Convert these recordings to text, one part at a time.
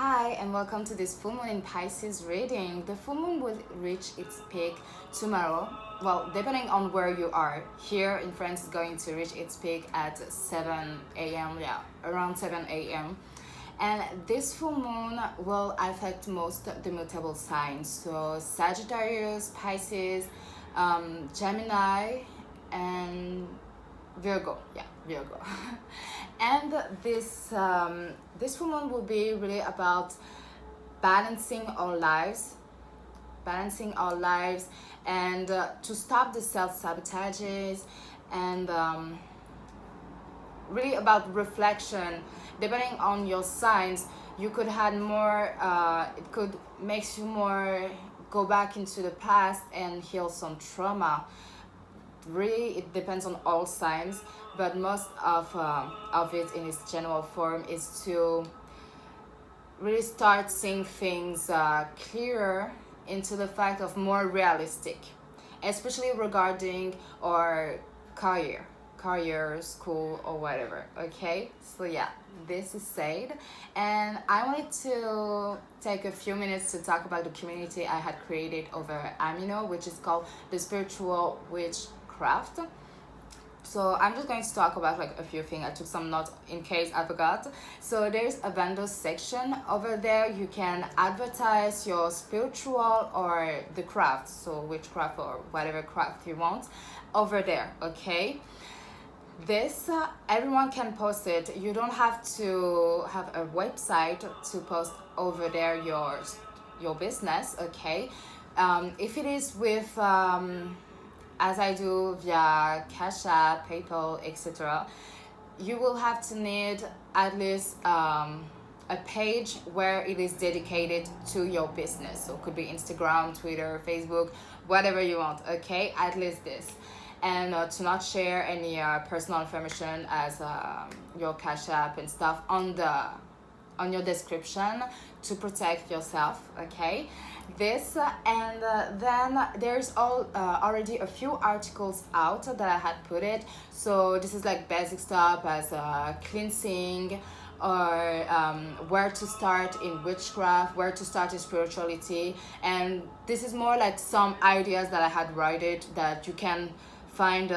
Hi, and welcome to this full moon in Pisces reading. The full moon will reach its peak tomorrow. Well, depending on where you are. Here in France, it's going to reach its peak at 7 a.m. Yeah, around 7 a.m. And this full moon will affect most of the mutable signs. So Sagittarius, Pisces, Gemini, and Virgo. Yeah, Virgo. And this full moon will be really about balancing our lives, and to stop the self-sabotages, and really about reflection. Depending on your signs, you could have more. It could makes you more go back into the past and heal some trauma. Really, it depends on all signs, but most of it in its general form is to really start seeing things clearer into the fact of more realistic, especially regarding our career, school, or whatever. Okay, so yeah, this is said, and I wanted to take a few minutes to talk about the community I had created over Amino, which is called the Spiritual Witchcraft. So I'm just going to talk about like a few things. I took some notes in case I forgot. So there's a vendor section over there. You can advertise your spiritual or the craft, so witchcraft or whatever craft you want over there. Okay, this everyone can post it. You don't have to have a website to post over there your business. Okay, if it is with as I do via Cash App, PayPal, etc., you will have to need at least a page where it is dedicated to your business. So it could be Instagram, Twitter, Facebook, whatever you want. Okay, at least this. And to not share any personal information as your Cash App and stuff on your description to protect yourself. Okay, this and then there's already a few articles out that I had put it. So this is like basic stuff as cleansing, or where to start in witchcraft, where to start in spirituality, and this is more like some ideas that I had written that you can find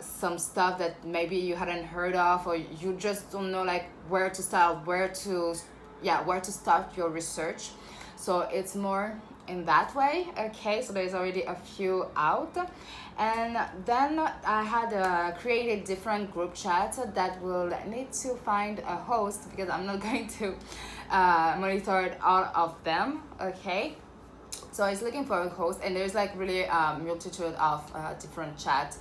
some stuff that maybe you hadn't heard of, or you just don't know like where to start, where to start your research. So it's more in that way. Okay, so there's already a few out, and then I had created different group chats that will need to find a host because I'm not going to monitor all of them. Okay, so I was looking for a host, and there's like really a multitude of different chats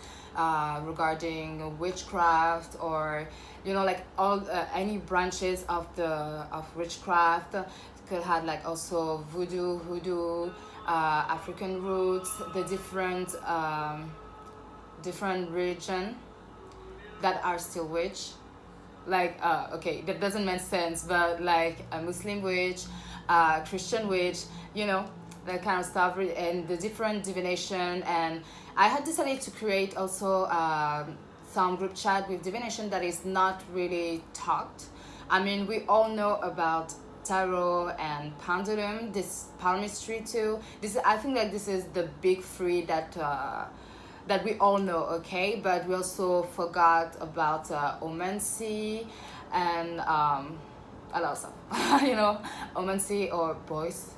regarding witchcraft, or like all any branches of witchcraft. Could have like also hoodoo, African roots, the different religion that are still witch. Like okay, that doesn't make sense, but like a Muslim witch, Christian witch, that kind of stuff, and the different divination. And I had decided to create also some group chat with divination that is not really talked. I mean, we all know about tarot and pendulum, this palmistry too. I think that this is the big three that we all know. Okay, but we also forgot about omancy and a lot of stuff. Omancy or boys.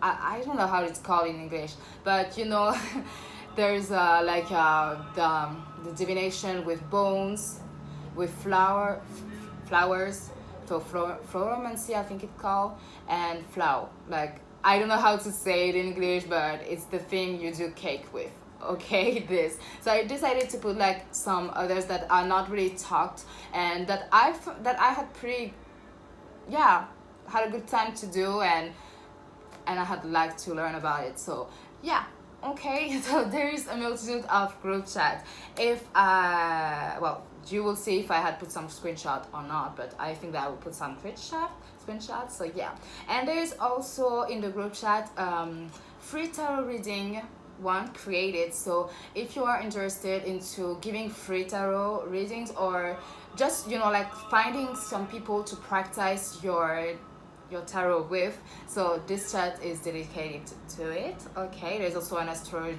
I don't know how it's called in English, but there's the divination with bones, with flowers, so floromancy I think it's called, and flower. Like, I don't know how to say it in English, but it's the thing you do cake with. Okay, this. So I decided to put like some others that are not really talked, and that I had pretty, had a good time to do, and I had liked to learn about it. So yeah, okay. So there is a multitude of group chat. If you will see if I had put some screenshot or not, but I think that I will put some screenshots. So yeah, and there is also in the group chat free tarot reading one created. So if you are interested into giving free tarot readings, or just, you know, like finding some people to practice your tarot with, so this chat is dedicated to it. Okay, there's also an astrologer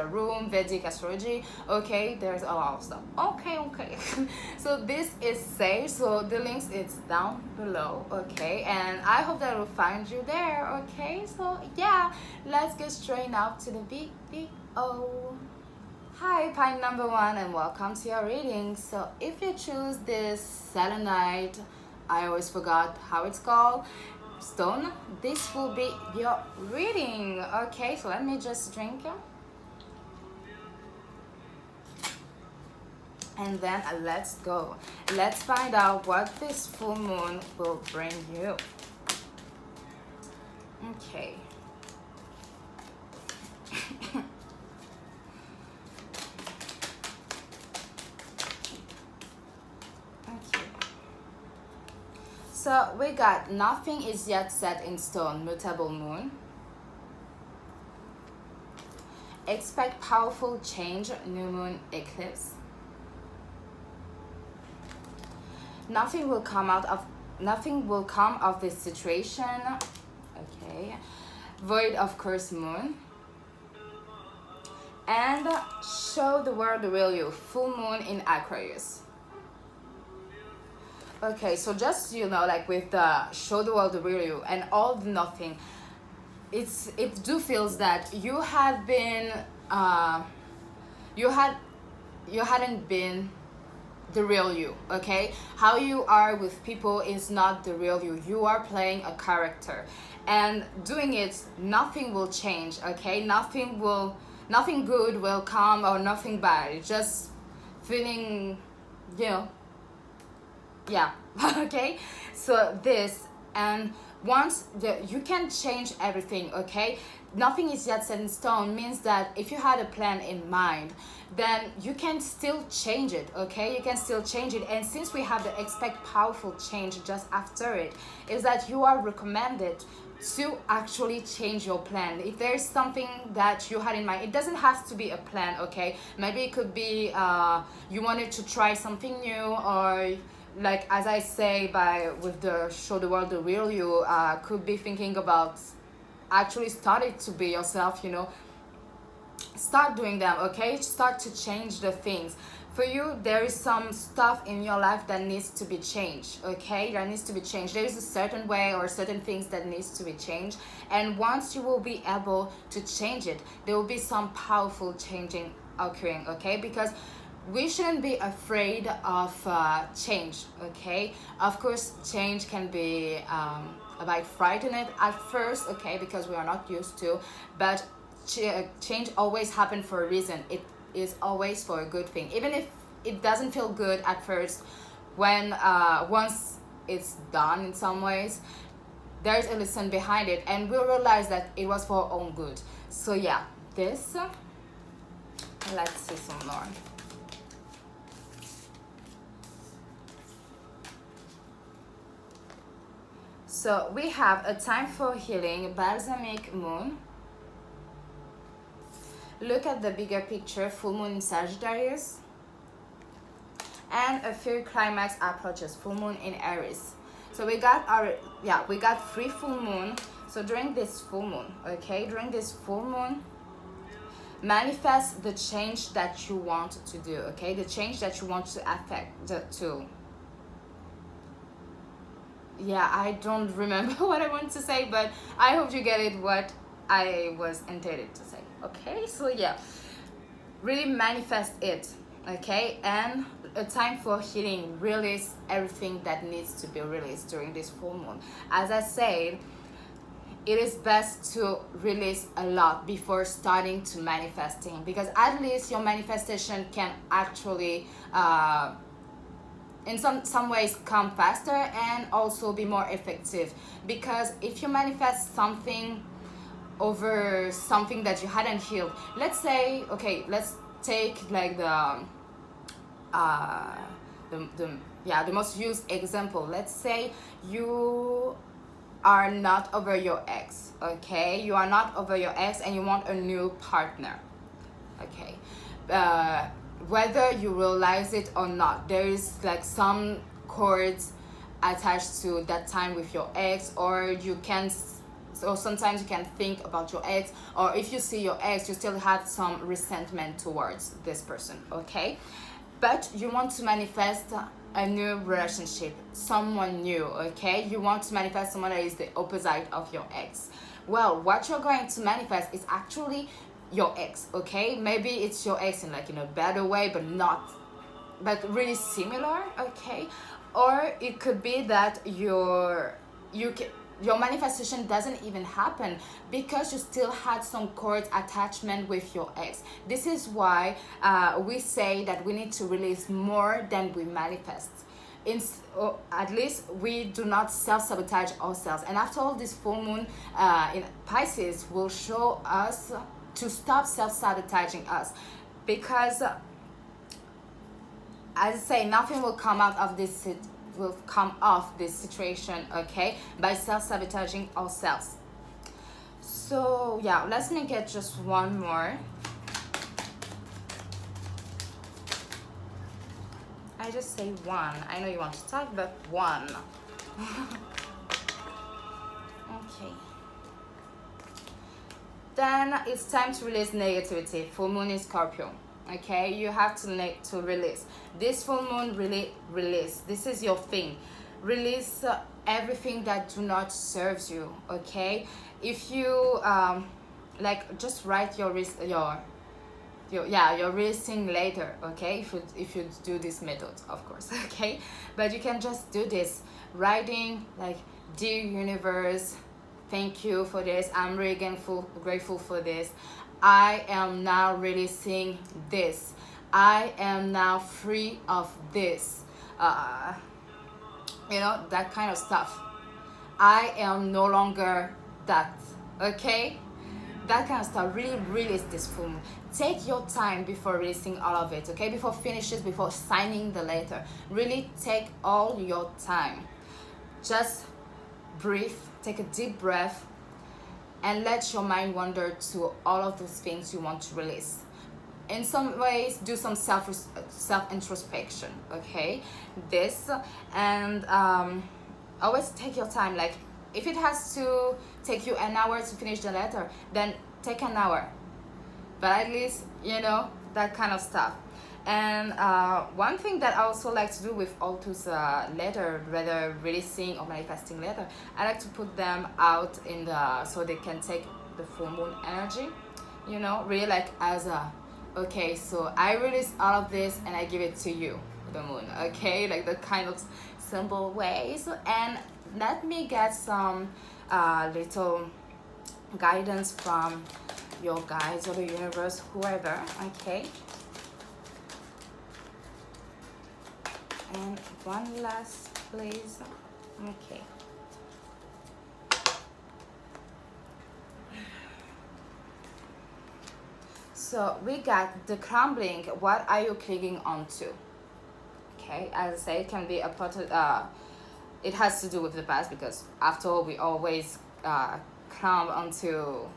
room, Vedic astrology. Okay, there's a lot of stuff. Okay. So this is safe, so the links is down below. Okay, and I hope that will find you there. Okay, so yeah, let's get straight now to the big O. Hi, pine number 1, and welcome to your reading. So if you choose this selenite, I always forgot how it's called, stone, this will be your reading. Okay, so let me just drink, and then let's go. Let's find out what this full moon will bring you. Okay. So we got nothing is yet set in stone, mutable moon. Expect powerful change, new moon eclipse. Nothing will come of this situation. Okay. Void of course moon. And show the world the real you, full moon in Aquarius. Okay, so just, you know, like with the show the world the real you and all the nothing, it do feels that you had been you hadn't been the real you. Okay, how you are with people is not the real you. You are playing a character, and doing it, nothing will change. Okay, nothing good will come, or nothing bad. It's just feeling, you know. Yeah. Okay, so this, and once you can change everything. Okay, nothing is yet set in stone means that if you had a plan in mind, then you can still change it. Okay, you can still change it. And since we have the expect powerful change just after it, is that you are recommended to actually change your plan. If there's something that you had in mind, it doesn't have to be a plan. Okay, maybe it could be you wanted to try something new, or like as I say with the show the world the real you, could be thinking about actually starting to be yourself, you know. Start doing them. Okay, start to change the things. For you, there is some stuff in your life that needs to be changed. Okay, that needs to be changed. There is a certain way or certain things that needs to be changed, and once you will be able to change it, there will be some powerful changing occurring. Okay, because we shouldn't be afraid of change. Okay, of course change can be about frightening at first. Okay, because we are not used to, but change always happens for a reason. It is always for a good thing, even if it doesn't feel good at first. When once it's done, in some ways there's a lesson behind it, and we'll realize that it was for our own good. So yeah, this, let's see some more. So we have a time for healing, balsamic moon. Look at the bigger picture, full moon in Sagittarius. And a fear climax approaches, full moon in Aries. So we got we got 3 full moon. So during this full moon, okay, during this full moon, manifest the change that you want to do. Okay, the change that you want to affect yeah, I don't remember what I want to say, but I hope you get it what I was intended to say. Okay, so yeah, really manifest it. Okay, and a time for healing, release everything that needs to be released during this full moon. As I said, it is best to release a lot before starting to manifesting, because at least your manifestation can actually in some ways come faster and also be more effective. Because if you manifest something over something that you hadn't healed, let's say, okay, let's take like the most used example. Let's say you are not over your ex, okay? You are not over your ex and you want a new partner, okay? Whether you realize it or not, there is like some cords attached to that time with your ex, or you can, so sometimes you can think about your ex, or if you see your ex, you still have some resentment towards this person, okay? But you want to manifest a new relationship, someone new, okay? You want to manifest someone that is the opposite of your ex. Well, what you're going to manifest is actually your ex, okay? Maybe it's your ex in like in a better way, but really similar, okay? Or it could be that your manifestation doesn't even happen because you still had some cord attachment with your ex. This is why we say that we need to release more than we manifest. Or at least we do not self-sabotage ourselves. And after all, this full moon in Pisces will show us to stop self-sabotaging us, because as I say, nothing will come out of this situation, okay, by self-sabotaging ourselves. So yeah, let me get just one more. I just say one. I know you want to talk, but one. Okay. Then it's time to release negativity. Full moon in Scorpio. Okay, you have to release. This full moon, really release. This is your thing. Release everything that do not serves you. Okay, if you like, just write your releasing later. Okay, if you do this method, of course. Okay, but you can just do this writing, like, dear universe, thank you for this. I'm really grateful for this. I am now releasing this. I am now free of this. You know, that kind of stuff. I am no longer that. Okay? That kind of stuff. Really release this full moon. Take your time before releasing all of it. Okay? Before finishes, before signing the letter. Really take all your time. Just breathe. Take a deep breath. And let your mind wander to all of those things you want to release. In some ways, do some self-introspection, okay? This, and always take your time. Like, if it has to take you an hour to finish the letter, then take an hour. But at least, you know, that kind of stuff. And one thing that I also like to do with all those letter, whether releasing or manifesting letter, I like to put them out in the, so they can take the full moon energy, you know, really like as a, okay, so I release all of this and I give it to you, the moon, okay, like the kind of simple ways. And let me get some little guidance from your guides or the universe, whoever, okay. And one last, please. Okay. So we got the crumbling. What are you clinging onto? Okay, as I say, it can be a part of, it has to do with the past, because after all, we always climb onto,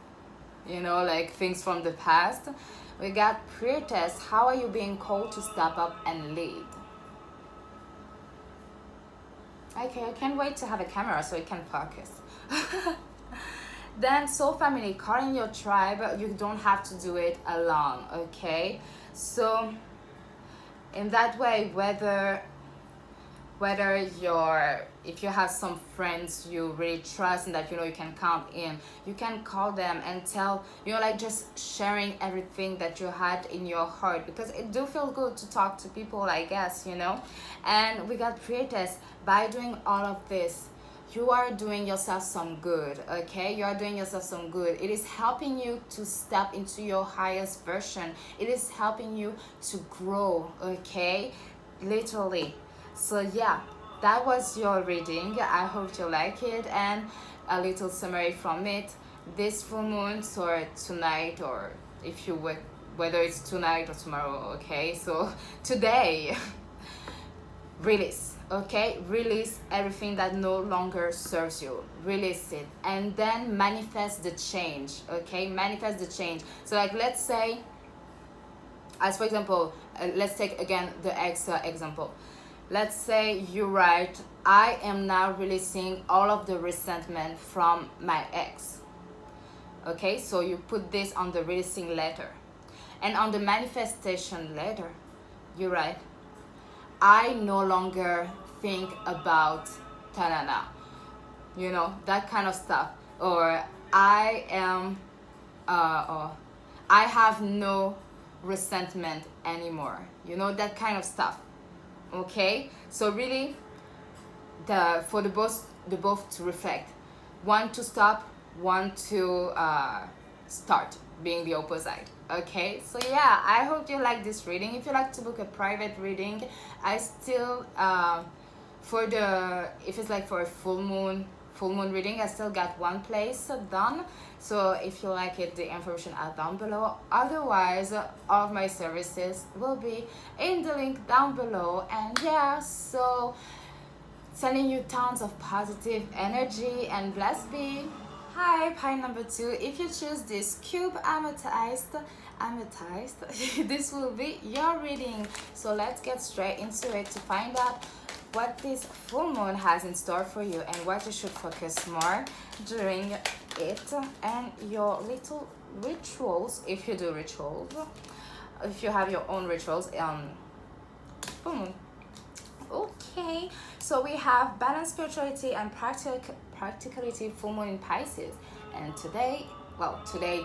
you know, like things from the past. We got pre-test. How are you being called to step up and lead? Okay, I can't wait to have a camera so it can focus. Then soul family, calling your tribe. You don't have to do it alone, okay? So in that way, whether if you have some friends you really trust and that you know you can count in, you can call them and tell, you know, like just sharing everything that you had in your heart, because it do feel good to talk to people, I guess, you know. And we got creators. By doing all of this, you are doing yourself some good, okay? You are doing yourself some good. It is helping you to step into your highest version. It is helping you to grow, okay? Literally. So yeah, that was your reading. I hope you like it, and a little summary from it. This full moon, so tonight, or if you would, whether it's tonight or tomorrow, okay? So today, release. Okay, release everything that no longer serves you. Release it, and then manifest the change. Okay, manifest the change. So like, let's say, as for example, let's take again the ex example. Let's say you write, I am now releasing all of the resentment from my ex. Okay, so you put this on the releasing letter, and on the manifestation letter you write, I no longer think about tanana, you know, that kind of stuff. Or I am or I have no resentment anymore, you know, that kind of stuff. Okay, so really, for the both to reflect, one to stop, one to start, being the opposite. Okay, so yeah, I hope you like this reading. If you like to book a private reading, I still for the, if it's like for a full moon reading, I still got one place done. So if you like it, the information are down below. Otherwise, all of my services will be in the link down below. And yeah, so sending you tons of positive energy, and blessed be. Hi, pie number 2. If you choose this cube amethyst, this will be your reading. So let's get straight into it to find out what this full moon has in store for you and what you should focus more during it, and your little rituals, if you do rituals, if you have your own rituals full moon. Okay, so we have balance, spirituality, and practicality, full moon in Pisces. And today,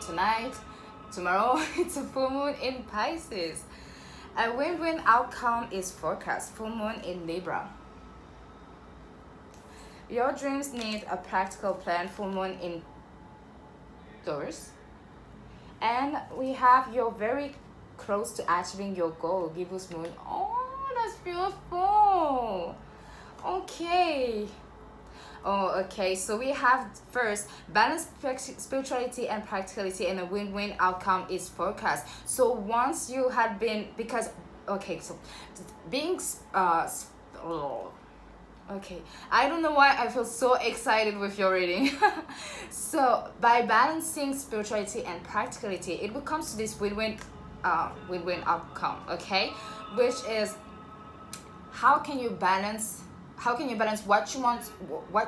tonight, tomorrow, it's a full moon in Pisces. A win-win outcome is forecast, full moon in Libra. Your dreams need a practical plan, full moon in Taurus. And we have you're very close to achieving your goal, Gibbous moon. Oh, that's beautiful. Okay. Oh, okay. So we have first balance, spirituality, and practicality, and a win-win outcome is forecast. So once you had been, because okay, so being okay, I don't know why I feel so excited with your reading. So by balancing spirituality and practicality, it becomes to this win-win outcome. Okay, which is, how can you balance what you want,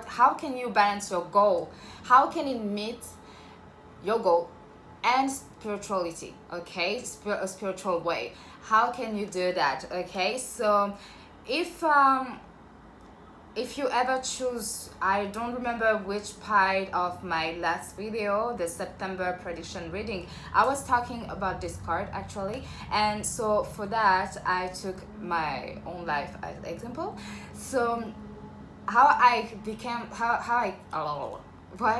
how can you balance your goal, how can it meet your goal and spirituality. Okay, a spiritual way, how can you do that? Okay, so if you ever choose, I don't remember which part of my last video, the September prediction reading, I was talking about this card actually, and so for that I took my own life as example. So why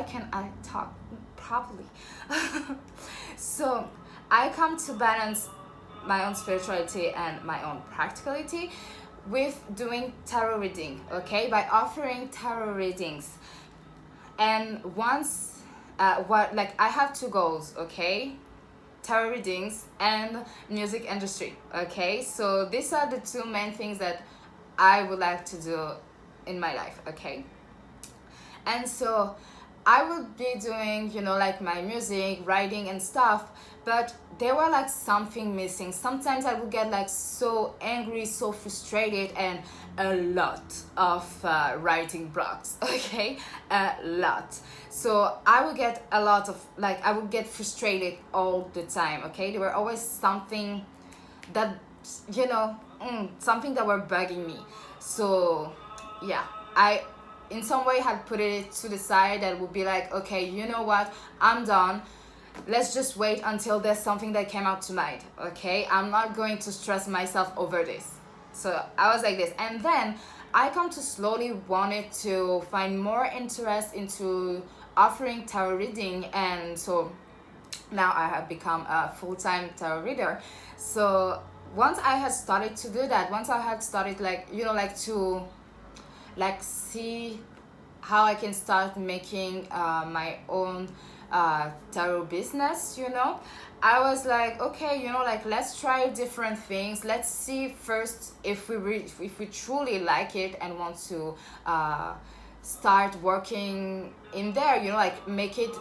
can I talk properly? So I come to balance my own spirituality and my own practicality with doing tarot reading, okay, by offering tarot readings. And once I have two goals, okay, tarot readings and music industry. Okay, so these are the two main things that I would like to do in my life. Okay, and so I would be doing, you know, like my music, writing and stuff, but there were like something missing. Sometimes I would get like so angry, so frustrated, and a lot of writing blocks. Okay, a lot. So I would get a lot of I would get frustrated all the time. Okay, there were always something that, you know, something that were bugging me. So yeah, I in some way had put it to the side. That would be like, okay, you know what, I'm done, let's just wait until there's something that came out tonight. Okay, I'm not going to stress myself over this. So I was like this, and then I come to slowly wanted to find more interest into offering tarot reading, and so now I have become a full-time tarot reader. So once I had started to do that, once I had started to see how I can start making my own tarot business, you know, I was like, okay, you know, like let's try different things. Let's see first if if we truly like it and want to start working in there, you know, like make it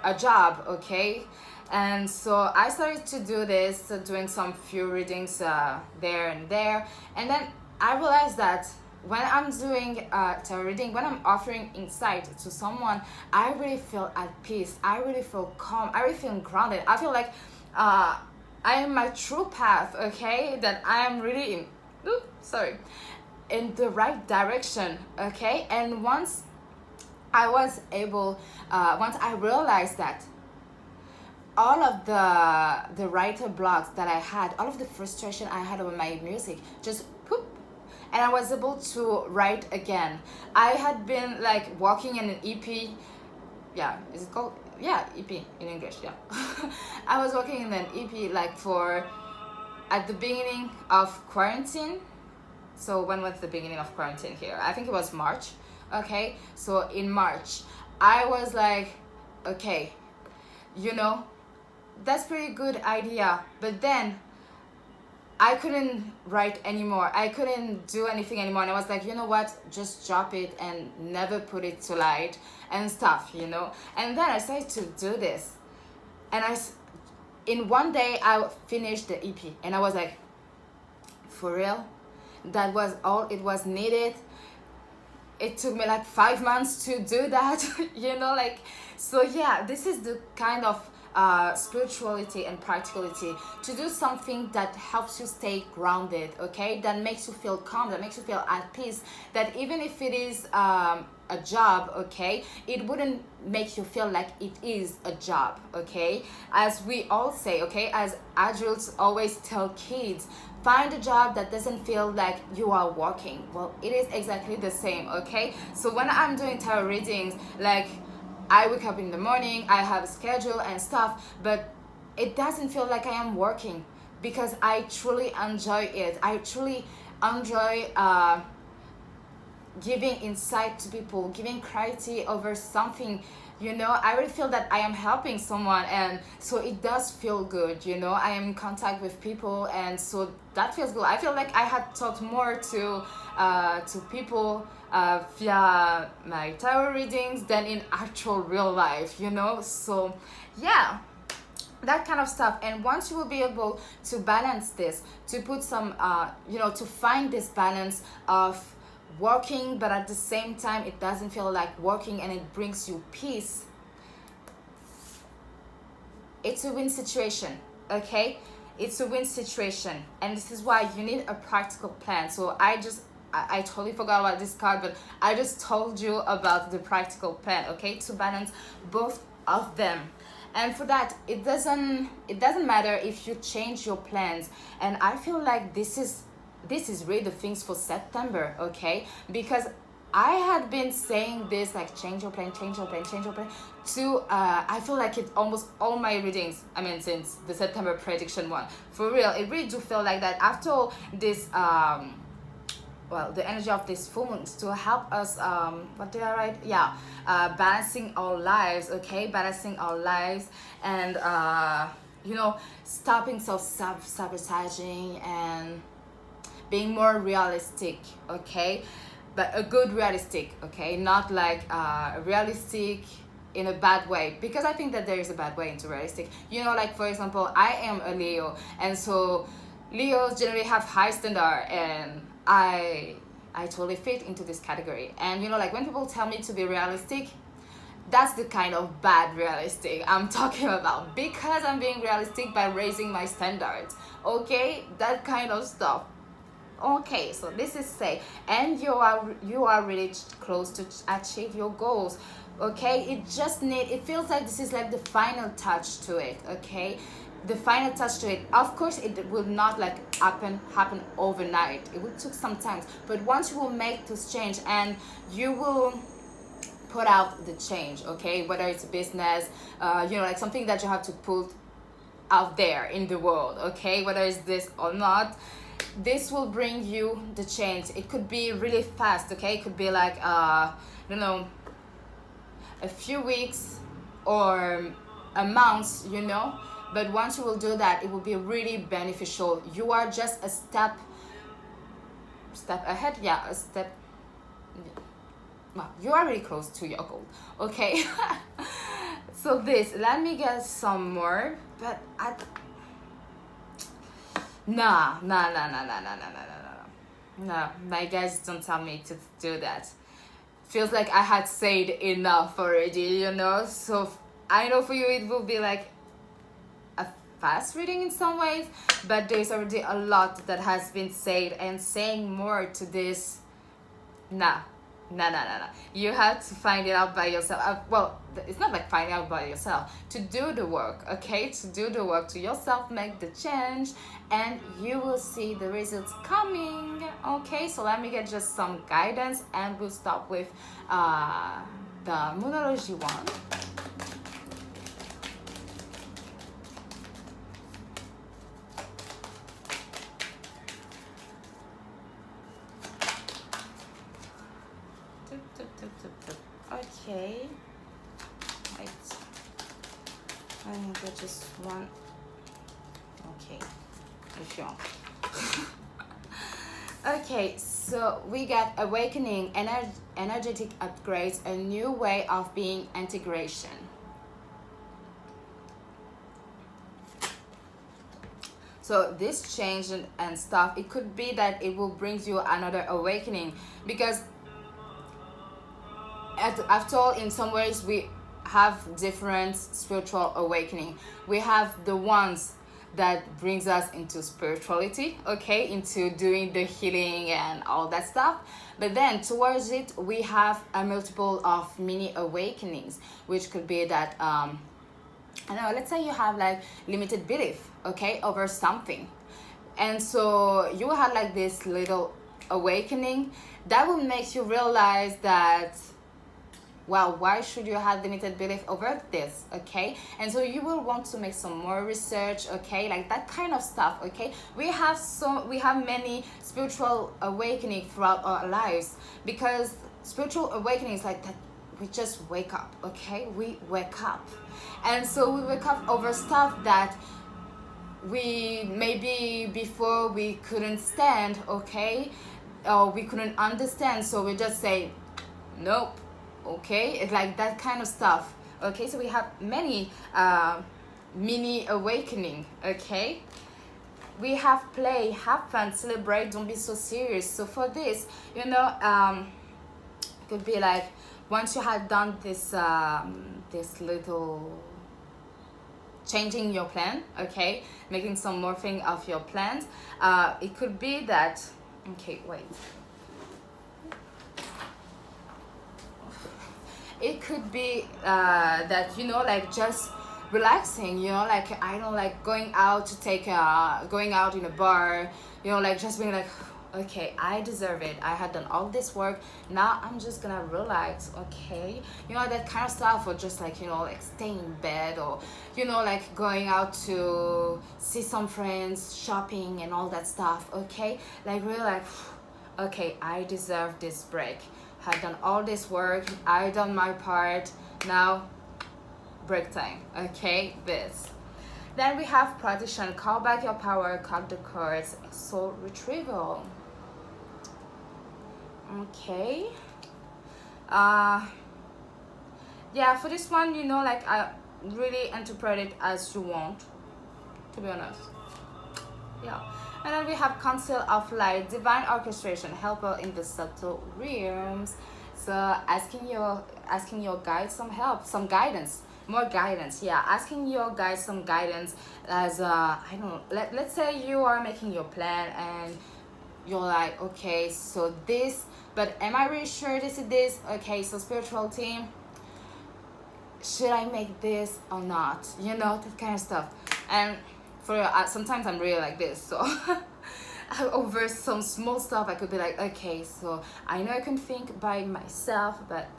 a job, okay? And so I started to do this, doing some few readings there and there, and then I realized that when I'm doing tarot reading, when I'm offering insight to someone, I really feel at peace. I really feel calm. I really feel grounded. I feel like I am my true path, okay? That I am really in the right direction, okay? And once once I realized that all of the writer blocks that I had, all of the frustration I had over my music, just poop, and I was able to write again. I had been like walking in an EP, yeah, is it called? Yeah, EP in English, yeah. I was working in an EP like at the beginning of quarantine. So when was the beginning of quarantine here? I think it was March, okay? So in March, I was like, okay, you know, that's pretty good idea, but then I couldn't write anymore. I couldn't do anything anymore, and I was like, you know what, just drop it and never put it to light and stuff, you know. And then I started to do this, and in one day I finished the EP, and I was like, for real, that was all it was needed. It took me like 5 months to do that. You know, like, so yeah, this is the kind of spirituality and practicality, to do something that helps you stay grounded, okay, that makes you feel calm, that makes you feel at peace, that even if it is a job, okay, it wouldn't make you feel like it is a job, okay, as we all say, okay, as adults always tell kids, find a job that doesn't feel like you are working. Well, it is exactly the same, okay? So when I'm doing tarot readings, like, I wake up in the morning, I have a schedule and stuff, but it doesn't feel like I am working, because I truly enjoy it. I truly enjoy giving insight to people, giving clarity over something, you know. I really feel that I am helping someone, and so it does feel good, you know. I am in contact with people, and so that feels good. I feel like I had taught more to people via my tarot readings than in actual real life, you know. So yeah, that kind of stuff. And once you will be able to balance this, to put some you know, to find this balance of working, but at the same time it doesn't feel like working and it brings you peace, it's a win situation, okay? It's a win situation, and this is why you need a practical plan. So I totally forgot about this card, but I just told you about the practical plan, okay, to balance both of them. And for that, it doesn't matter if you change your plans. And I feel like this is really the things for September, okay? Because I had been saying this, like, change your plan, change your plan, change your plan, to I feel like it almost all my readings, I mean, since the September prediction one, for real, it really do feel like that. After all this well, the energy of this full moon to help us what did I write, yeah, balancing our lives, okay, balancing our lives, and you know, stopping self-sabotaging and being more realistic, okay, but a good realistic, okay, not like realistic in a bad way, because I think that there is a bad way into realistic, you know. Like, for example, I am a Leo, and so Leos generally have high standard, and I totally fit into this category. And you know, like, when people tell me to be realistic, that's the kind of bad realistic I'm talking about, because I'm being realistic by raising my standards, okay, that kind of stuff. Okay, so this is say, and you are really close to achieve your goals, okay. It feels like this is like the final touch to it, okay, the final touch to it. Of course, it will not like happen overnight. It will take some time, but once you will make this change and you will put out the change, okay, whether it's a business, you know, like something that you have to put out there in the world, okay, whether it's this or not, this will bring you the change. It could be really fast, okay, it could be like you know, a few weeks, or amounts, you know. But once you will do that, it will be really beneficial. You are just a step ahead. Yeah, a step. Well, you are really close to your goal. Okay. So this, let me get some more, but no, my guys, don't tell me to do that. Feels like I had said enough already, you know. So I know for you it will be like a fast reading in some ways, but there's already a lot that has been said, and saying more to this, nah. No. You have to find it out by yourself. Well, it's not like finding out by yourself. To do the work, okay? To do the work to yourself, make the change, and you will see the results coming. Okay, so let me get just some guidance, and we'll start with the Moonology one. Okay, right. I got just one. Okay, if you want. Okay, so we got awakening, energetic upgrades, a new way of being, integration. So this change and stuff, it could be that it will bring you another awakening, because after all, in some ways we have different spiritual awakening. We have the ones that brings us into spirituality, okay, into doing the healing and all that stuff. But then towards it, we have a multiple of mini awakenings, which could be that I don't know, let's say you have like limited belief, okay, over something, and so you had like this little awakening that will make you realize that, well, why should you have limited belief over this, okay? And so you will want to make some more research, okay, like that kind of stuff, okay? We have many spiritual awakening throughout our lives, because spiritual awakening is like that. We just wake up, okay? We wake up, and so we wake up over stuff that we maybe before we couldn't stand, okay, or we couldn't understand, so we just say nope. Okay, it's like that kind of stuff. Okay, so we have many mini awakening. Okay, we have play, have fun, celebrate, don't be so serious. So for this, you know, it could be like once you had done this this little changing your plan, okay, making some morphing of your plans, it could be that, okay, wait. It could be that, you know, like just relaxing, you know, like I don't like going out to take going out in a bar, you know, like just being like, okay, I deserve it, I had done all this work, now I'm just gonna relax, okay, you know, that kind of stuff. Or just like, you know, like staying in bed, or, you know, like going out to see some friends, shopping and all that stuff, okay, like really like, okay, I deserve this break, had done all this work, I done my part, now break time, okay, this. Then we have protection, call back your power, cut the cords, soul retrieval. Okay, yeah, for this one, you know, like I really interpret it as you want, to be honest. Yeah. And then we have Council of Light, divine orchestration, helper in the subtle realms. So asking your guides some help, some guidance, more guidance. Yeah, asking your guides some guidance as I don't know. Let's say you are making your plan and you're like, okay, so this, but am I really sure this is this? Okay, so spiritual team, should I make this or not? You know, that kind of stuff. And for sometimes I'm really like this, so over some small stuff I could be like, okay, so I know I can think by myself, but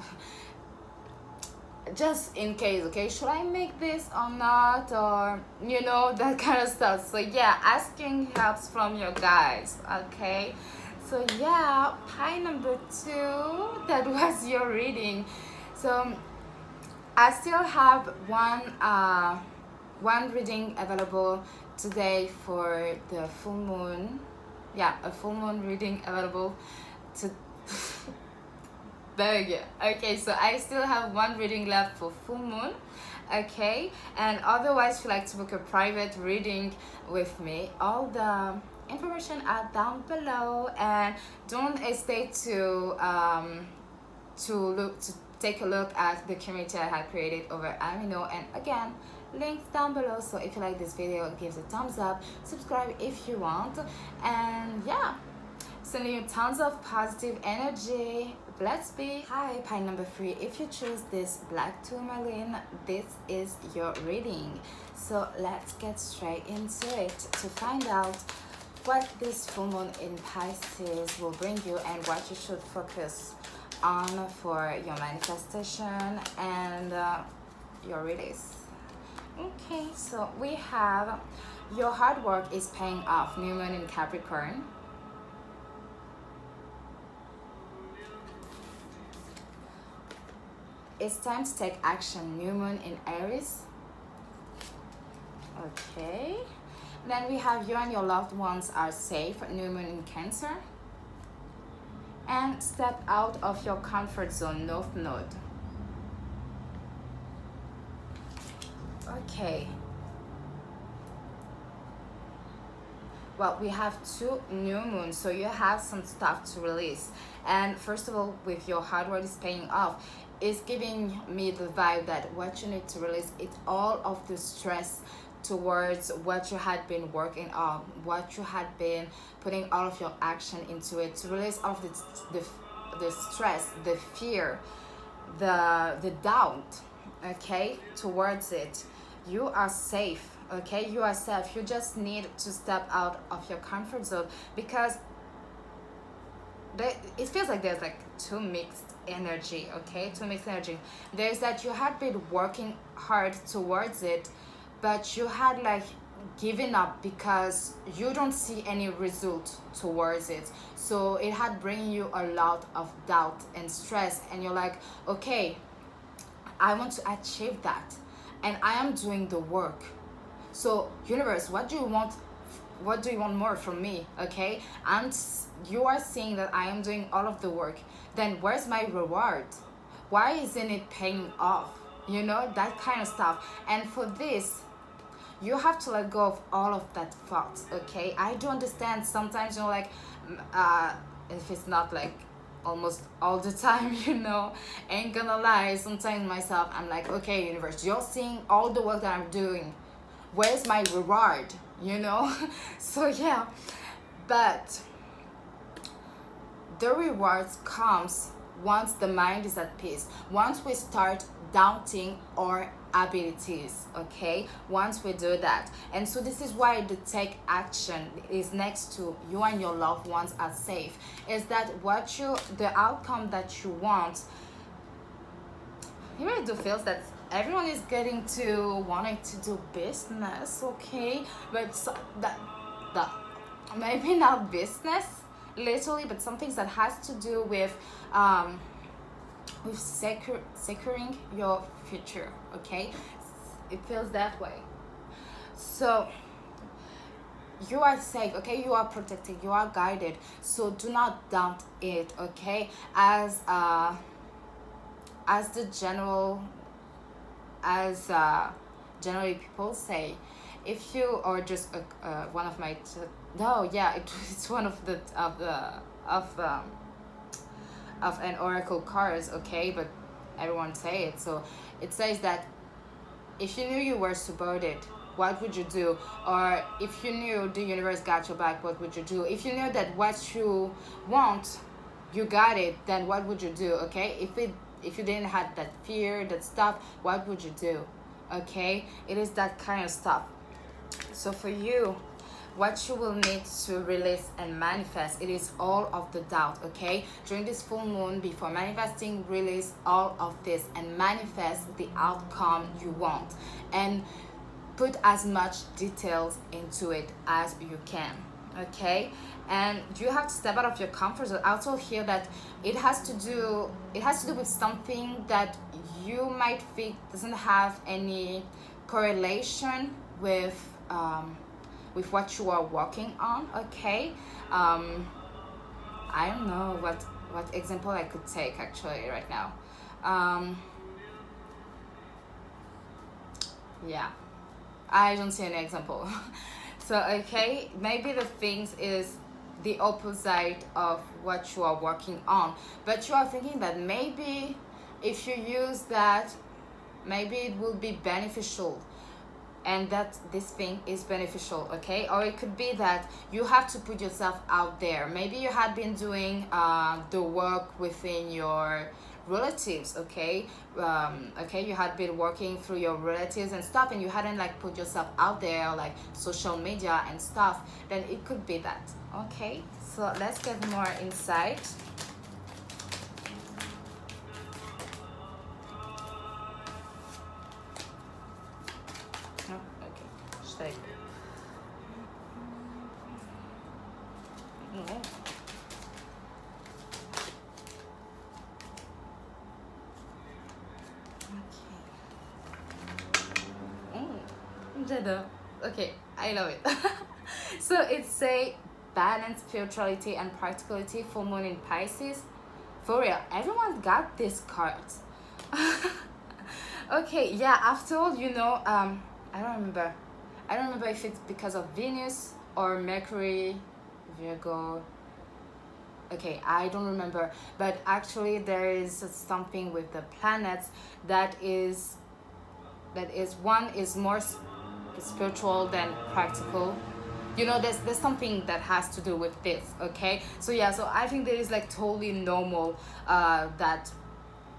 just in case, okay, should I make this or not, or you know, that kind of stuff. So yeah, asking helps from your guides, okay. So yeah, pie number 2, that was your reading. So I still have one reading available today for the full moon. Yeah, a full moon reading available to bug. Okay, so I still have one reading left for full moon. Okay, and otherwise, if you like to book a private reading with me, all the information are down below, and don't hesitate to take a look at the community I had created over Amino. And again, links down below. So if you like this video, give it a thumbs up, subscribe if you want, and yeah, sending you tons of positive energy. Let's be hi pie number 3. If you choose this black tourmaline, this is your reading. So let's get straight into it to find out what this full moon in Pisces will bring you and what you should focus on for your manifestation and your release. Okay, so we have your hard work is paying off, new moon in Capricorn. It's time to take action, new moon in Aries. Okay, then we have you and your loved ones are safe, new moon in Cancer. And step out of your comfort zone, North Node. Okay. Well, we have 2 new moons, so you have some stuff to release. And first of all, with your hard work is paying off, it's giving me the vibe that what you need to release is all of the stress towards what you had been working on, what you had been putting all of your action into it, to release all of the stress, the fear, the doubt, okay, towards it. You are safe, okay, you are safe. You just need to step out of your comfort zone, because it feels like there's like 2 mixed energy, okay, 2 mixed energy. There's that you had been working hard towards it, but you had like given up because you don't see any result towards it. So it had bringing you a lot of doubt and stress, and you're like, okay, I want to achieve that and I am doing the work. So universe, what do you want? What do you want more from me? Okay, and you are seeing that I am doing all of the work. Then where's my reward? Why isn't it paying off? You know, that kind of stuff. And for this, you have to let go of all of that thoughts, okay? I do understand sometimes, you know, like if it's not like almost all the time, you know, ain't gonna lie, sometimes myself, I'm like, okay, universe, you're seeing all the work that I'm doing, where's my reward, you know? So yeah, but the rewards comes once the mind is at peace, once we start doubting our abilities, okay, once we do that. And so this is why the take action is next to you and your loved ones are safe, is that what you, the outcome that you want, you really do feel that everyone is getting to wanting to do business, okay, but so that maybe not business literally, but some things that has to do with securing your future, okay? It feels that way. So you are safe, okay? You are protected, you are guided, so do not doubt it, okay? As the generally people say, if you, or just one of my no, yeah, it's one of the of an oracle cards, okay, but everyone say it. So it says that if you knew you were supported, what would you do? Or if you knew the universe got your back, what would you do? If you knew that what you want, you got it, then what would you do? Okay, if you didn't have that fear, that stuff, what would you do? Okay, it is that kind of stuff. So for you, what you will need to release and manifest, it is all of the doubt, okay? During this full moon, before manifesting, release all of this and manifest the outcome you want, and put as much details into it as you can, okay, and you have to step out of your comfort zone. I also hear that it has to do with something that you might think doesn't have any correlation with what you are working on, okay. I don't know what example I could take actually right now. um yeah, I don't see any example. So, okay, maybe the things is the opposite of what you are working on, but you are thinking that maybe if you use that, maybe it will be beneficial, and that this thing is beneficial, okay. Or it could be that you have to put yourself out there. Maybe you had been doing the work within your relatives, okay. Okay, you had been working through your relatives and stuff, and you hadn't like put yourself out there, like social media and stuff. Then it could be that, okay. So let's get more insight. No, okay, stay. No. J'adore. Okay, I love it. So it's a balance, spirituality, and practicality. Full moon in Pisces. For real, everyone got this card. Okay, yeah. After all, I don't remember. I don't remember if it's because of Venus or Mercury, Virgo. Okay, I don't remember. But actually, there is something with the planets that is one is more spiritual than practical. There's something that has to do with this, okay. So yeah, so I think that is like totally normal, that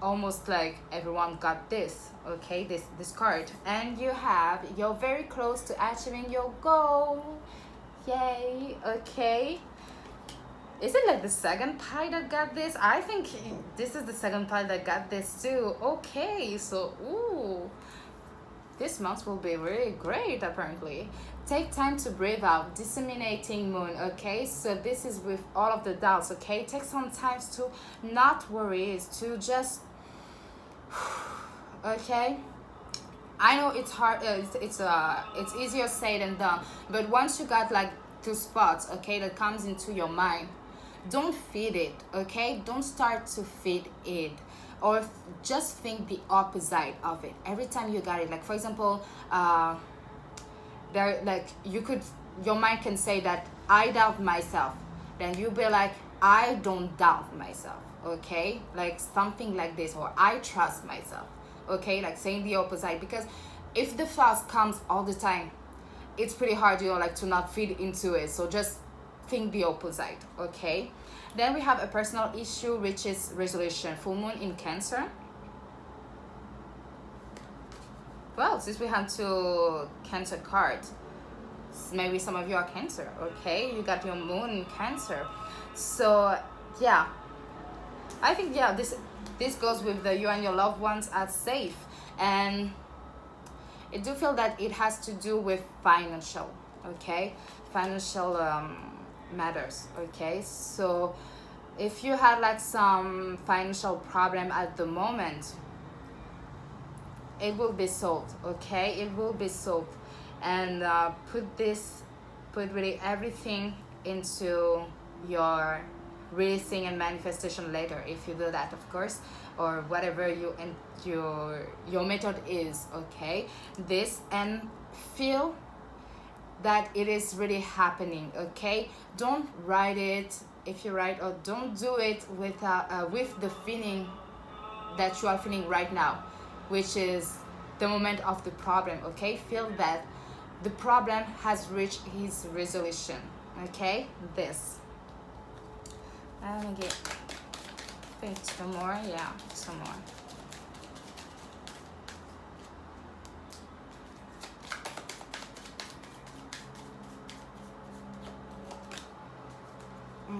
almost like everyone got this, okay, this card, and you're very close to achieving your goal. Yay. Okay, is it like the second pie that got this? I think this is the second pie that got this too. Okay, so ooh, this month will be really great, apparently. Take time to breathe out, disseminating moon, okay? So this is with all of the doubts, okay? Take some time to not worry, is to just, okay? I know it's hard, it's easier said than done, but once you got like two spots, okay, that comes into your mind, don't feed it, okay. Don't start to feed it, or just think the opposite of it every time you got it. Like, for example, there, like, your mind can say that I doubt myself, then you be like, I don't doubt myself, okay, like something like this, or I trust myself, okay, like saying the opposite. Because if the thoughts comes all the time, it's pretty hard, like to not feed into it. So just think the opposite, okay. Then we have a personal issue, which is resolution. Full moon in Cancer. Well, since we have two Cancer cards, maybe some of you are Cancer, okay. You got your moon in Cancer. So yeah, I think, yeah, this goes with the you and your loved ones are safe, and I do feel that it has to do with financial, okay, financial matters, okay. So if you had like some financial problem at the moment, it will be solved, okay, it will be solved. And put really everything into your releasing and manifestation later, if you do that, of course, or whatever your method is, okay. This, and feel that it is really happening, okay. Don't write it, if you write, or don't do it with the feeling that you are feeling right now, which is the moment of the problem, okay. Feel that the problem has reached its resolution, okay. This, I'm gonna get some more, yeah, some more.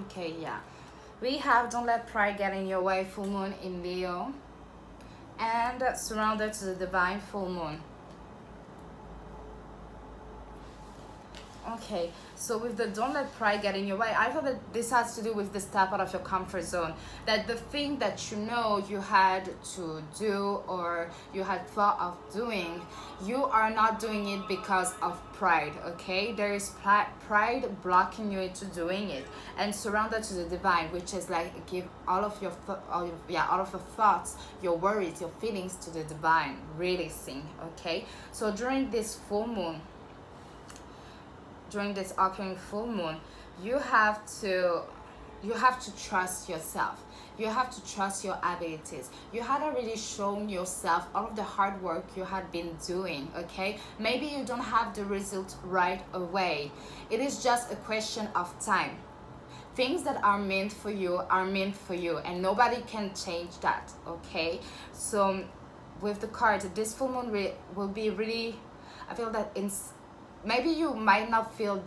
Okay, yeah. We have don't let pride get in your way, full moon in Leo, and surrounded to the divine, full moon. Okay, so with the don't let pride get in your way, I thought that this has to do with the step out of your comfort zone. That the thing that you know you had to do or you had thought of doing, you are not doing it because of pride, okay? There is pride blocking you into doing it. And surrender to the divine, which is like give all of your all of your thoughts, your worries, your feelings to the divine, releasing, okay? So during this full moon, during this occurring full moon, you have to trust yourself. You have to trust your abilities. You had already shown yourself all of the hard work you had been doing, okay? Maybe you don't have the result right away. It is just a question of time. Things that are meant for you are meant for you, and nobody can change that, okay? So with the cards, this full moon will be really, I feel that maybe you might not feel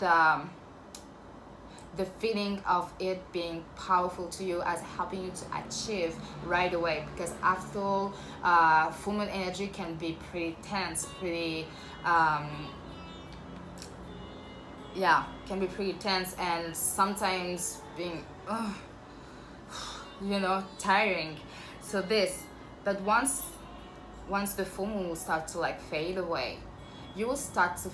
the feeling of it being powerful to you as helping you to achieve right away, because after all, full moon energy can be pretty tense, pretty can be pretty tense, and sometimes being tiring. So but once the full moon will start to like fade away, you will start to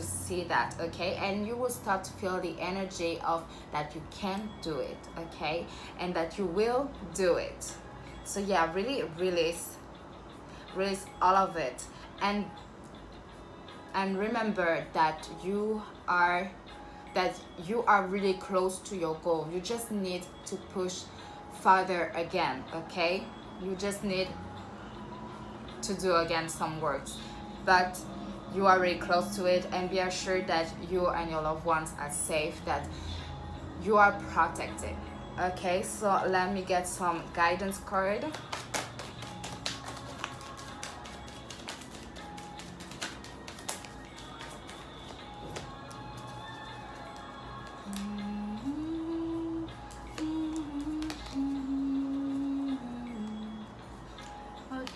see that, okay? And you will start to feel the energy of that you can do it, okay? And that you will do it. So yeah, really release all of it, and remember that you are really close to your goal. You just need to push further again, okay? You just need to do again some works, but you are really close to it, and be assured that you and your loved ones are safe, that you are protected, okay? So let me get some guidance card.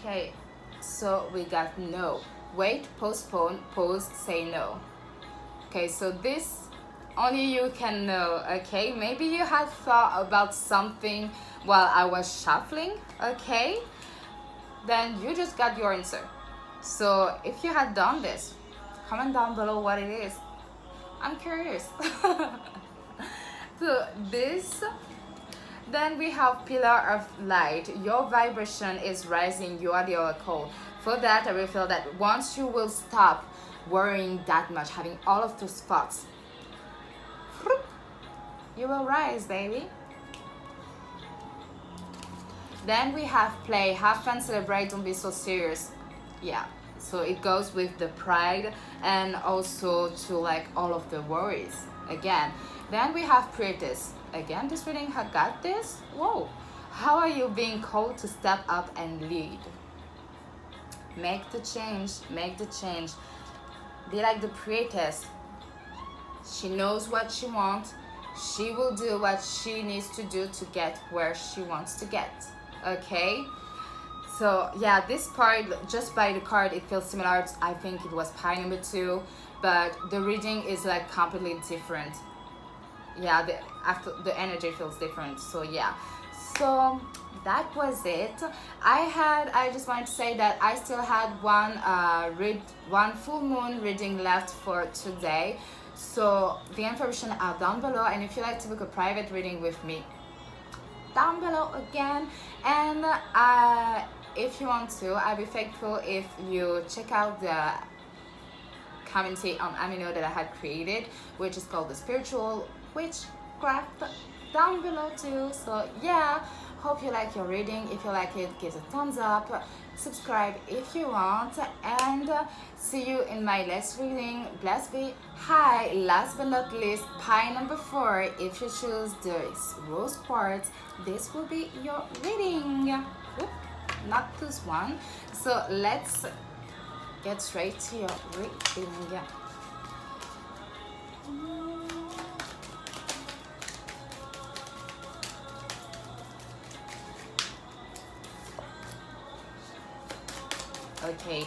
Okay, so we got no, wait, postpone, pause, say no. Okay, so this only you can know, okay? Maybe you had thought about something while I was shuffling, okay? Then you just got your answer. So if you had done this, comment down below what it is. I'm curious. So then we have pillar of light. Your vibration is rising. You are the oracle. For that, I will feel that once you will stop worrying that much, having all of those thoughts, you will rise, baby. Then we have play, have fun, celebrate, don't be so serious. Yeah, so it goes with the pride and also to like all of the worries again. Then we have practice. Again, this reading had got this. Whoa, how are you being called to step up and lead? Make the change, make the change. Be like the priestess. She knows what she wants. She will do what she needs to do to get where she wants to get, okay? So yeah, this part, just by the card, it feels similar. I think it was pie number 2, but the reading is like completely different. Yeah, after the energy feels different. So yeah, so that was it. I just wanted to say that I still had one full moon reading left for today. So the information are down below, and if you like to book a private reading with me, down below again. And if you want to, I'll be thankful if you check out the community on Amino that I had created, which is called the Spiritual Witchcraft, down below too. So yeah, hope you like your reading. If you like it, give it a thumbs up, subscribe if you want, and see you in my next reading. Blessed be. Hi, last but not least, pie number 4. If you choose this rose quartz, this will be your reading. Oop, not this one. So let's get straight to your reading. Okay,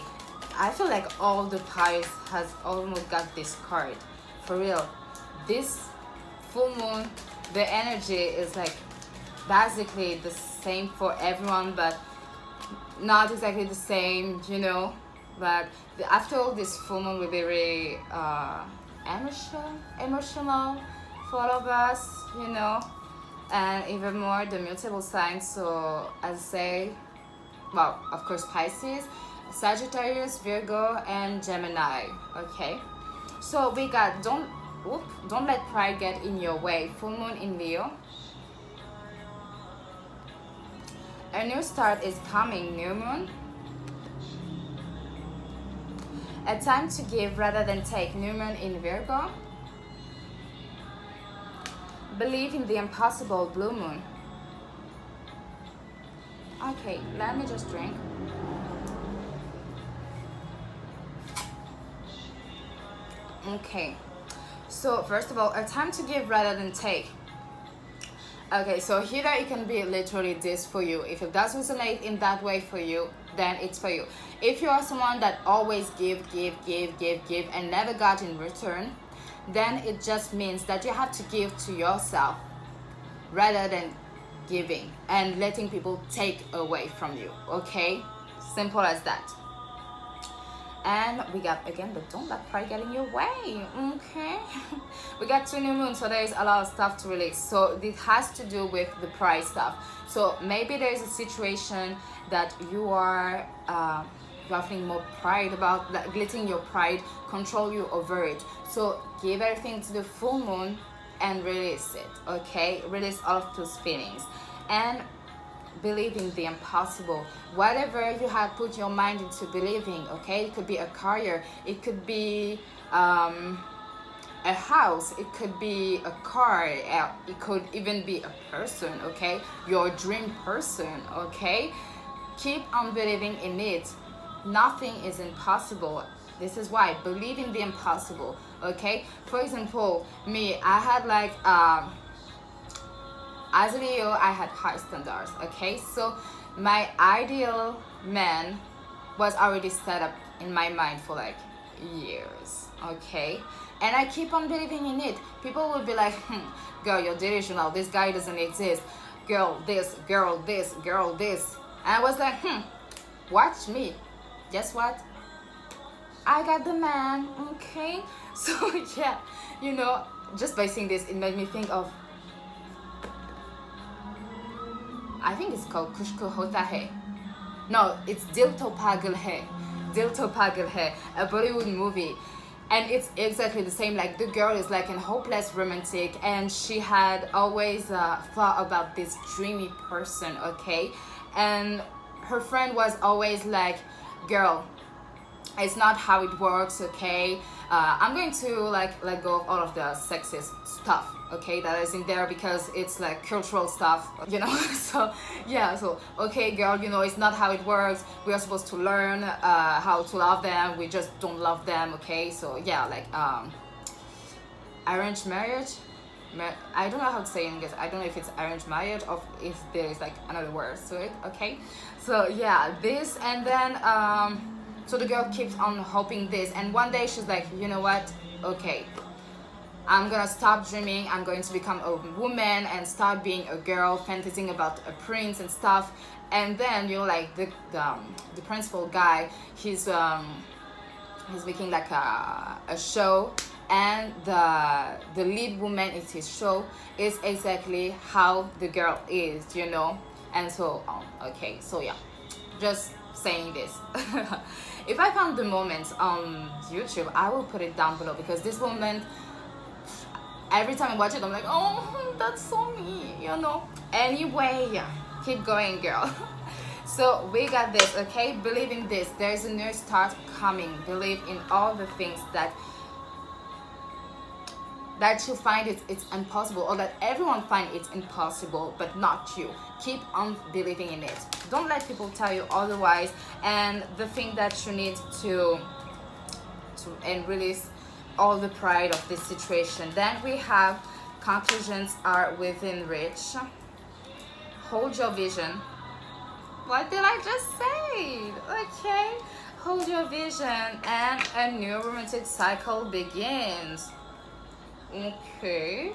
I feel like all the pies has almost got this card for real, this full moon, the energy is like basically the same for everyone, but not exactly the same, you know. But after all, this full moon will be really emotional for all of us, you know. And even more the mutable signs. So as I say, well, of course, Pisces, Sagittarius, Virgo, and Gemini. Okay, so we got don't let pride get in your way. Full moon in Leo. A new start is coming. New moon. A time to give rather than take. New moon in Virgo. Believe in the impossible. Blue moon. Okay, let me just drink. Okay, so first of all, a time to give rather than take. Okay, so here it can be literally this for you. If it does resonate in that way for you, then it's for you. If you are someone that always give and never got in return, then it just means that you have to give to yourself rather than giving and letting people take away from you. Okay, simple as that. And we got again, but don't let pride get in your way. Okay. We got 2 new moons, so there is a lot of stuff to release. So this has to do with the pride stuff. So maybe there is a situation that you are feeling more pride about, like letting your pride control you over it. So give everything to the full moon and release it. Okay, release all of those feelings and believe in the impossible. Whatever you have put your mind into believing, okay, it could be a career, it could be a house, it could be a car, it could even be a person, okay, your dream person, okay. Keep on believing in it. Nothing is impossible. This is why, believe in the impossible, okay. For example, me, I had like as a Leo, I had high standards, okay? So my ideal man was already set up in my mind for like years, okay? And I keep on believing in it. People will be like, girl, you're delusional. This guy doesn't exist. Girl, this, girl, this, girl, this. And I was like, watch me. Guess what? I got the man, okay? So yeah, you know, just by saying this, it made me think of, I think it's called Kushko Hota Hai. No, it's Dil To Pagal Hai. Dil To Pagal Hai, a Bollywood movie. And it's exactly the same. Like the girl is like a hopeless romantic and she had always thought about this dreamy person, okay? And her friend was always like, girl, it's not how it works, okay? I'm going to like let go of all of the sexist stuff, okay, that is in there because it's like cultural stuff, you know. So yeah, so okay girl, you know, it's not how it works. We are supposed to learn how to love them. We just don't love them, okay? So yeah, like arranged marriage, I don't know how to say it in English. I don't know if it's arranged marriage or if there is like another word to it, okay? So yeah, this, and then so the girl keeps on hoping this, and one day she's like, you know what, okay, I'm gonna stop dreaming. I'm going to become a woman and start being a girl, fantasizing about a prince and stuff. And then, you know, like the principal guy, he's making like a show, and the lead woman in his show is exactly how the girl is, you know. And so okay, so yeah, just saying this. If I found the moment on YouTube, I will put it down below, because this moment, every time I watch it, I'm like, oh, that's so me, you know. Anyway, yeah, keep going, girl. So we got this, okay? Believe in this. There's a new start coming. Believe in all the things that you find it's impossible, or that everyone find it's impossible, but not you. Keep on believing in it. Don't let people tell you otherwise. And the thing that you need to and release all the pride of this situation. Then we have conclusions are within reach. Hold your vision. What did I just say? Okay, hold your vision and a new romantic cycle begins. Okay.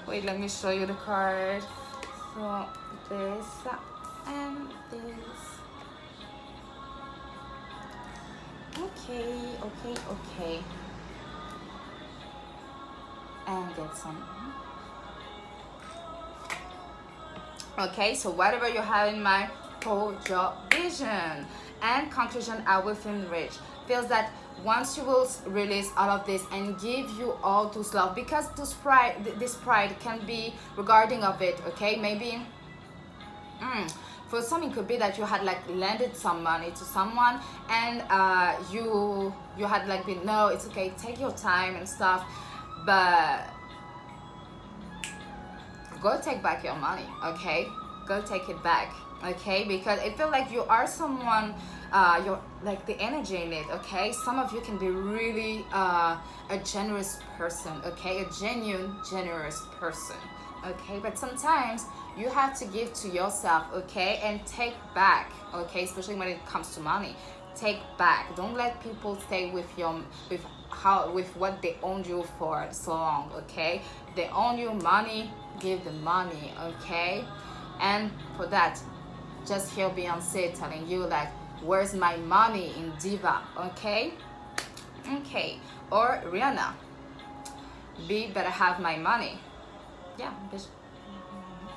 Wait, let me show you the card. So this and this. Okay. And get some. Okay, so whatever you have in mind, hold your vision. And conclusion are within reach. Feels that once you will release all of this and give you all to love, because this pride can be regarding of it, okay? Maybe for some it could be that you had like lended some money to someone, and you had like been, no, it's okay, take your time and stuff, but go take back your money, okay? Go take it back, okay? Because it feels like you are someone, you're like the energy in it, okay? Some of you can be really a generous person, okay? A genuine generous person, okay? But sometimes you have to give to yourself, okay? And take back, okay? Especially when it comes to money, take back. Don't let people stay with what they owned you for so long, okay? They own you money, give them money, okay? And for that, just hear Beyonce telling you like, where's my money in Diva, okay? Okay. Or Rihanna, better have my money. Yeah, bitch.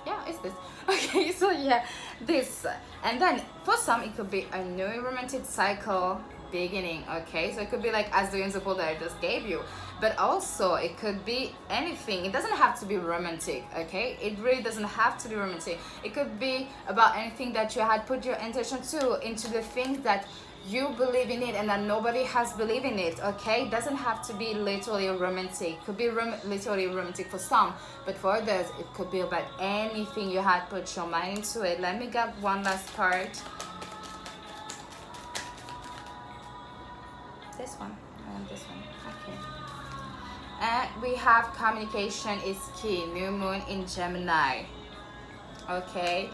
Yeah, it's this. Okay, so yeah, this. And then for some it could be a new romantic cycle beginning, okay? So it could be like as the example that I just gave you, but also it could be anything. It doesn't have to be romantic, okay? It really doesn't have to be romantic. It could be about anything that you had put your intention to, into the things that you believe in it and that nobody has believed in it, okay? It doesn't have to be literally romantic. It could be literally romantic for some, but for others it could be about anything you had put your mind into it. Let me get one last card. This one and this one, okay. And we have communication is key, new moon in Gemini, okay?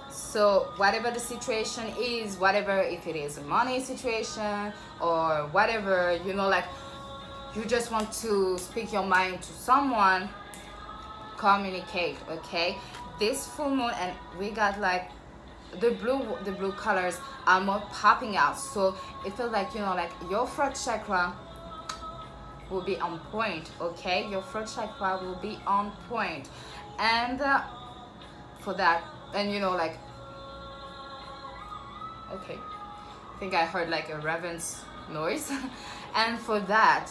So whatever the situation is, whatever, if it is a money situation or whatever, you know, like you just want to speak your mind to someone, communicate, okay? This full moon, and we got like the blue colors are more popping out, so it feels like, you know, like your throat chakra will be on point, okay? Your throat chakra will be on point. And for that, and you know, like, okay, I think I heard like a raven's noise. And for that,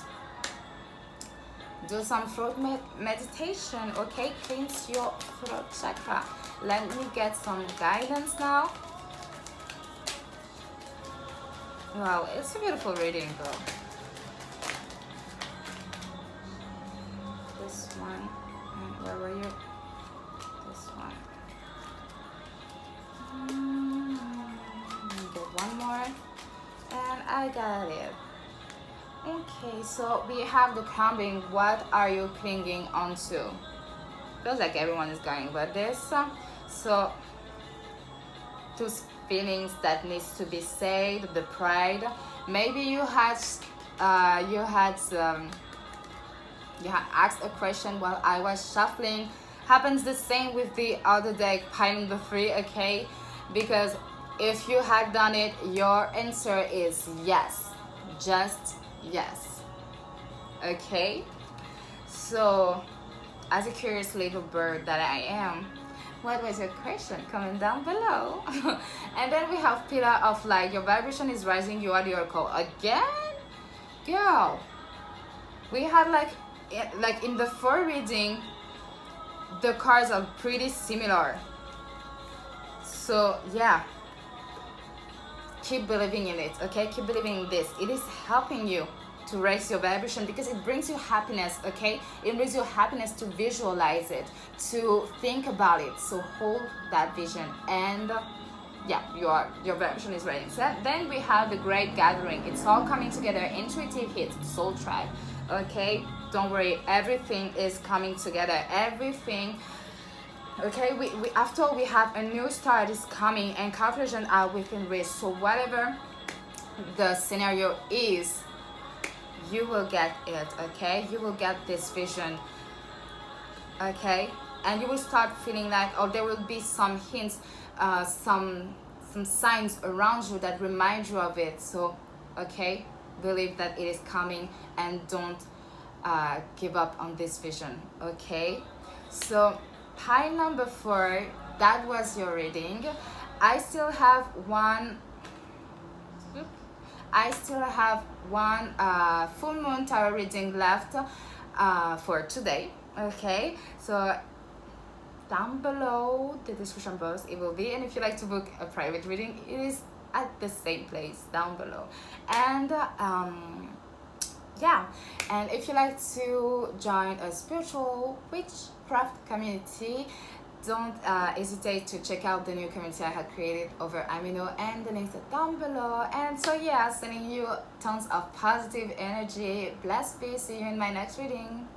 do some throat meditation, okay? Cleanse your throat chakra. Let me get some guidance now. Wow, it's a beautiful reading though. This one, and where were you? This one. Get one more, and I got it. Okay, so we have the crumbling. What are you clinging onto? Feels like everyone is going with this. So those feelings that needs to be said, the pride. Maybe you had asked a question while I was shuffling. Happens the same with the other deck, pile number 3, okay? Because if you had done it, your answer is yes, just yes, okay? So as a curious little bird that I am, what was your question? Comment down below. And then we have pillar of light. Your vibration is rising. You are the oracle again, girl. We had like in the 4 reading, the cards are pretty similar. So yeah, keep believing in it, okay? Keep believing in this. It is helping you to raise your vibration because it brings you happiness, okay? It brings you happiness to visualize it, to think about it. So hold that vision, and yeah, your vibration is ready. So then we have the great gathering. It's all coming together. Intuitive hits, soul tribe, okay? Don't worry, everything is coming together. Everything. Okay, we after all, we have a new start is coming, and conclusions are within reach. So whatever the scenario is, you will get it, okay? You will get this vision, okay? And you will start feeling like, oh, there will be some hints, some signs around you that remind you of it. So, okay, believe that it is coming, and don't give up on this vision, okay? So pile number 4, that was your reading. I still have one full moon tarot reading left for today, okay? So down below the description box it will be, and if you like to book a private reading, it is at the same place down below. And yeah, and if you like to join a spiritual witchcraft community, don't hesitate to check out the new community I had created over Amino, and the links are down below. And so yeah, sending you tons of positive energy. Blessed peace. See you in my next reading.